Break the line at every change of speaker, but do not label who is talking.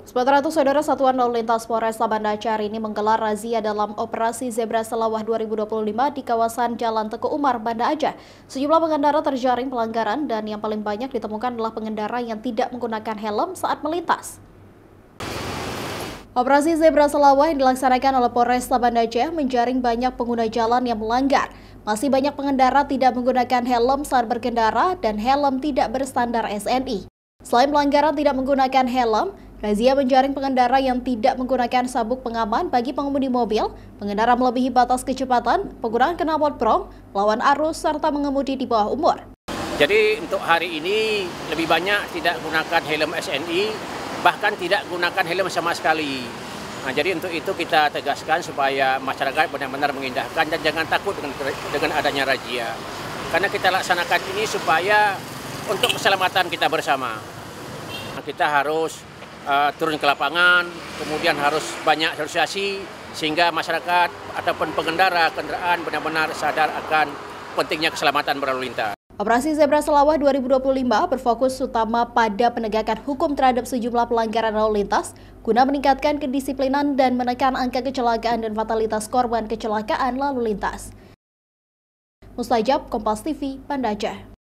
Sementara itu, Saudara Satuan Lalu Lintas Polres Banda Aceh hari ini menggelar razia dalam Operasi Zebra Selawah 2025 di kawasan Jalan Teguh Umar, Banda Aceh. Sejumlah pengendara terjaring pelanggaran dan yang paling banyak ditemukan adalah pengendara yang tidak menggunakan helm saat melintas. Operasi Zebra Selawah yang dilaksanakan oleh Polres Banda Aceh menjaring banyak pengguna jalan yang melanggar. Masih banyak pengendara tidak menggunakan helm saat berkendara dan helm tidak berstandar SNI. Selain pelanggaran tidak menggunakan helm, razia menjaring pengendara yang tidak menggunakan sabuk pengaman bagi pengemudi mobil, pengendara melebihi batas kecepatan, penggunaan knalpot prom, melawan arus, serta mengemudi di bawah umur.
Jadi untuk hari ini lebih banyak tidak gunakan helm SNI, bahkan tidak gunakan helm sama sekali. Nah, jadi untuk itu kita tegaskan supaya masyarakat benar-benar mengindahkan dan jangan takut dengan adanya razia. Karena kita laksanakan ini supaya untuk keselamatan kita bersama. Kita harus turun ke lapangan, kemudian harus banyak sosialisasi sehingga masyarakat ataupun pengendara kendaraan benar-benar sadar akan pentingnya keselamatan berlalu lintas.
Operasi Zebra Selawah 2025 berfokus utama pada penegakan hukum terhadap sejumlah pelanggaran lalu lintas guna meningkatkan kedisiplinan dan menekan angka kecelakaan dan fatalitas korban kecelakaan lalu lintas. Mustajab, Kompas TV, Banda Aceh.